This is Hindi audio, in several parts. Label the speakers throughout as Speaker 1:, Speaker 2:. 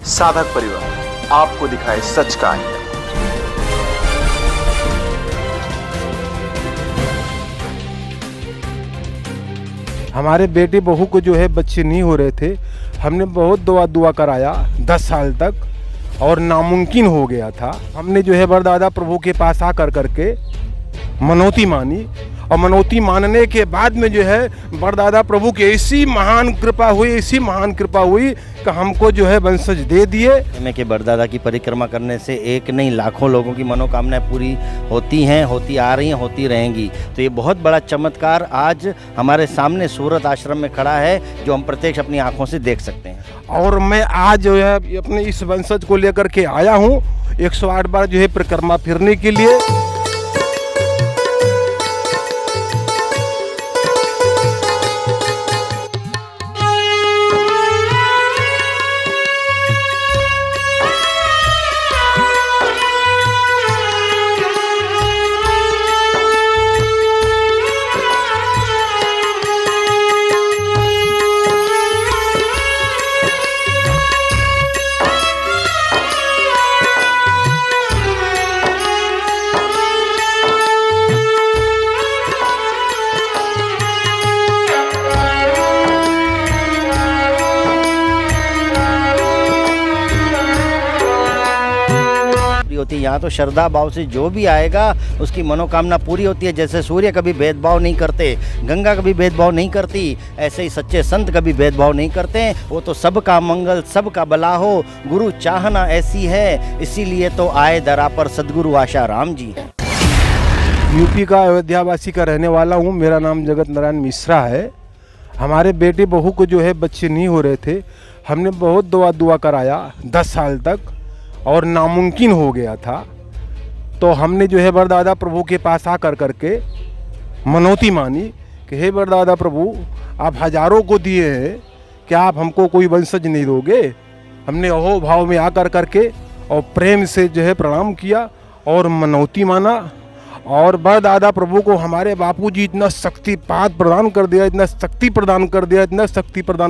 Speaker 1: साधक परिवार आपको दिखाए सच का आईना।
Speaker 2: हमारे बेटे बहू को जो है बच्चे नहीं हो रहे थे। हमने बहुत दुआ कराया 10 साल तक और नामुमकिन हो गया था। हमने जो है बरदादा प्रभु के पास आकर करके मनौती मानी और मनौती मानने के बाद में जो है बरदादा प्रभु की ऐसी महान कृपा हुई कि हमको जो है वंशज दे दिए।
Speaker 3: के बरदादा की परिक्रमा करने से एक नहीं लाखों लोगों की मनोकामनाएं पूरी होती हैं, होती आ रही हैं, होती रहेंगी। तो ये बहुत बड़ा चमत्कार आज हमारे सामने सूरत आश्रम में खड़ा है, जो हम प्रत्यक्ष अपनी आंखों से देख सकते हैं।
Speaker 2: और मैं आज जो है अपने इस वंशज को लेकर के आया हूँ 108 बार जो है परिक्रमा फिरने के लिए।
Speaker 3: होती है यहाँ तो श्रद्धा भाव से जो भी आएगा उसकी मनोकामना पूरी होती है। जैसे सूर्य कभी भेदभाव नहीं करते, गंगा कभी भेदभाव नहीं करती, ऐसे ही सच्चे संत कभी भेदभाव नहीं करते। वो तो सबका मंगल सबका भला हो, गुरु चाहना ऐसी है, इसीलिए तो आए दरा पर सदगुरु आशा राम जी।
Speaker 2: यूपी का अयोध्यावासी का रहने वाला हूँ। मेरा नाम जगत नारायण मिश्रा है। हमारे बेटे बहू को जो है बच्चे नहीं हो रहे थे। हमने बहुत दुआ कराया 10 साल तक और नामुमकिन हो गया था। तो हमने जो है बरदादा प्रभु के पास आकर करके मनौती मानी कि हे बरदादा प्रभु, आप हजारों को दिए हैं, क्या आप हमको कोई वंशज नहीं दोगे? हमने अहो भाव में आकर करके और प्रेम से जो है प्रणाम किया और मनौती माना। और बरदादा प्रभु को हमारे बापूजी इतना शक्तिपात प्रदान कर दिया, इतना शक्ति प्रदान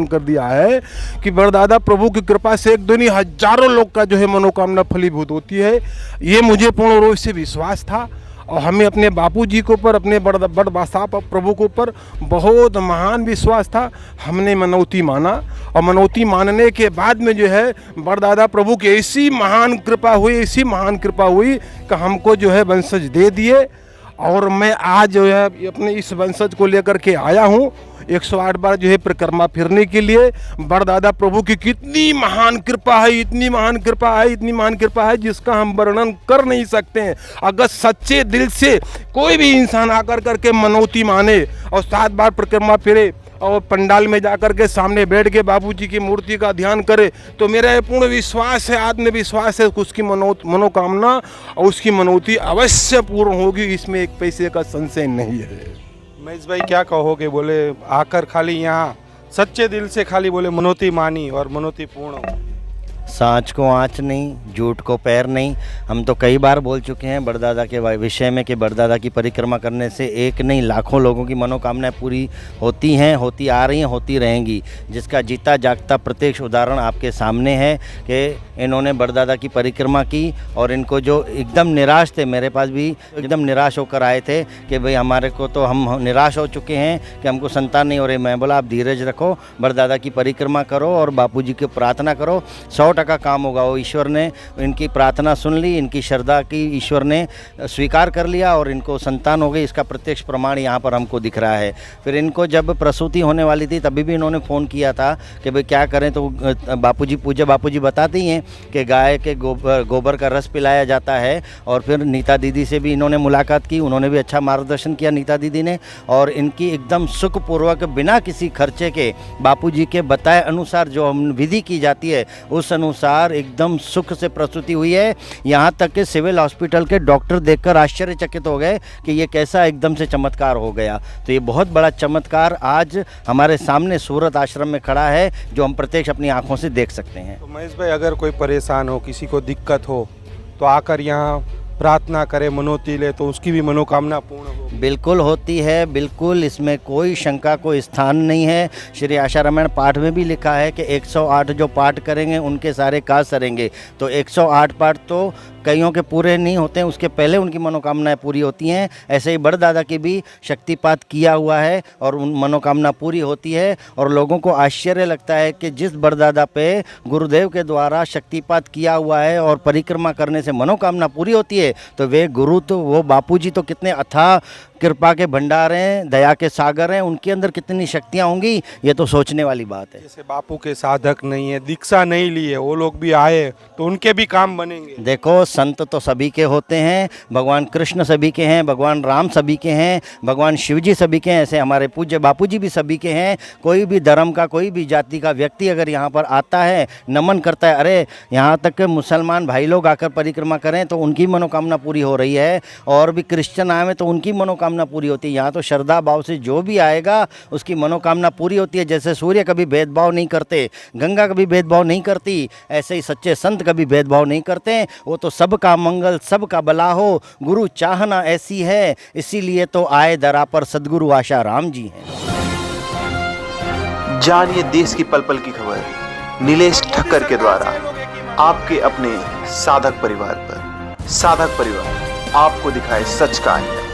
Speaker 2: कर दिया है कि बरदादा प्रभु की कृपा से एक दुनिया हजारों लोग का जो है मनोकामना फलीभूत होती है। ये मुझे पूर्ण रूप से विश्वास था और हमें अपने बापूजी के ऊपर, अपने बड़ बासा प्रभु के ऊपर बहुत महान विश्वास था। हमने मनौती माना और मनौती मानने के बाद में जो है बरदादा प्रभु की ऐसी महान कृपा हुई कि हमको जो है वंशज दे दिए। और मैं आज जो है अपने इस वंशज को लेकर के आया हूँ 108 बार जो है परिक्रमा फिरने के लिए। बरदादा प्रभु की कितनी महान कृपा है जिसका हम वर्णन कर नहीं सकते हैं। अगर सच्चे दिल से कोई भी इंसान आकर करके मनौती माने और 7 बार परिक्रमा फिरे और पंडाल में जाकर के सामने बैठ के बापूजी की मूर्ति का ध्यान करे, तो मेरा ये पूर्ण विश्वास है, आत्मविश्वास है, उसकी मनोकामना और उसकी मनौती अवश्य पूर्ण होगी। इसमें एक पैसे का संशय नहीं है।
Speaker 4: महेश भाई क्या कहोगे? बोले आकर खाली यहाँ सच्चे दिल से खाली बोले मनौती मानी और मनौती पूर्ण हो।
Speaker 3: सांच को आँच नहीं, झूठ को पैर नहीं। हम तो कई बार बोल चुके हैं बरदादा के विषय में कि बरदादा की परिक्रमा करने से एक नहीं लाखों लोगों की मनोकामनाएं पूरी होती हैं, होती आ रही हैं, होती रहेंगी। जिसका जीता जागता प्रत्यक्ष उदाहरण आपके सामने है कि इन्होंने बरदादा की परिक्रमा की और इनको जो एकदम निराश थे, मेरे पास भी एकदम निराश होकर आए थे कि भाई हमारे को तो हम निराश हो चुके हैं कि हमको संतान नहीं हो रही। मैं बोला आप धीरज रखो, बरदादा की परिक्रमा करो और बापूजी की प्रार्थना करो, 100% काम होगा। वो ईश्वर ने इनकी प्रार्थना सुन ली, इनकी श्रद्धा की ईश्वर ने स्वीकार कर लिया और इनको संतान हो गई। इसका प्रत्यक्ष प्रमाण यहाँ पर हमको दिख रहा है। फिर इनको जब प्रसूति होने वाली थी तभी भी इन्होंने फ़ोन किया था कि भाई क्या करें, तो बापूजी पूज्य बापूजी बताते ही हैं कि गाय के गोबर का रस पिलाया जाता है। और फिर नीता दीदी से भी इन्होंने मुलाकात की, उन्होंने भी अच्छा मार्गदर्शन किया नीता दीदी ने, और इनकी एकदम सुखपूर्वक बिना किसी खर्चे के बापूजी के बताए अनुसार जो हम विधि की जाती है उस अनुसार एकदम सुख से प्रसूति हुई है। यहाँ तक कि सिविल हॉस्पिटल के डॉक्टर देखकर आश्चर्यचकित हो गए कि ये कैसा एकदम से चमत्कार हो गया। तो ये बहुत बड़ा चमत्कार आज हमारे सामने सूरत आश्रम में खड़ा है, जो हम प्रत्यक्ष अपनी आंखों से देख सकते हैं।
Speaker 4: तो महेश भाई अगर कोई परेशान हो, किसी को दिक्कत हो, तो आकर यहाँ प्रार्थना करे, मनौती ले, तो उसकी भी मनोकामना पूर्ण हो।
Speaker 3: बिल्कुल होती है, बिल्कुल, इसमें कोई शंका कोई स्थान नहीं है। श्री आशा रामायण पाठ में भी लिखा है कि 108 जो पाठ करेंगे उनके सारे काज सरेंगे। तो 108 पाठ तो कईयों के पूरे नहीं होते हैं, उसके पहले उनकी मनोकामनाएं पूरी होती हैं। ऐसे ही बड़दादा की भी शक्तिपात किया हुआ है और उन मनोकामना पूरी होती है। और लोगों को आश्चर्य लगता है कि जिस बड़दादा पे गुरुदेव के द्वारा शक्तिपात किया हुआ है और परिक्रमा करने से मनोकामना पूरी होती है, तो वे गुरु तो वो बापूजी तो कितने अथाह कृपा के भंडार हैं, दया के सागर हैं, उनके अंदर कितनी शक्तियाँ होंगी, ये तो सोचने वाली बात है।
Speaker 4: जैसे बापू के साधक नहीं है, दीक्षा नहीं ली है, वो लोग भी आए तो उनके भी काम बनेंगे।
Speaker 3: देखो, संत तो सभी के होते हैं, भगवान कृष्ण सभी के हैं, भगवान राम सभी के हैं, भगवान शिव जी सभी के हैं, ऐसे हमारे पूज्य बापूजी भी सभी के हैं। कोई भी धर्म का, कोई भी जाति का व्यक्ति अगर यहाँ पर आता है, नमन करता है, अरे यहाँ तक के मुसलमान भाई लोग आकर परिक्रमा करें तो उनकी मनोकामना पूरी हो रही है, और भी क्रिश्चियन आए तो उनकी मनोकामना पूरी होती है। यहाँ तो श्रद्धा भाव से जो भी आएगा उसकी मनोकामना पूरी होती है। जैसे सूर्य कभी भेदभाव नहीं करते, गंगा कभी भेदभाव नहीं करती, ऐसे ही सच्चे संत कभी भेदभाव नहीं करते। वो तो सबका मंगल, सबका भला हो, गुरु चाहना ऐसी है, इसीलिए तो आए दरा पर सदगुरु आशा राम जी हैं।
Speaker 1: जानिए देश की पल पल की खबर नीलेश ठक्कर के द्वारा आपके अपने साधक परिवार पर। साधक परिवार आपको दिखाए सच का आईना।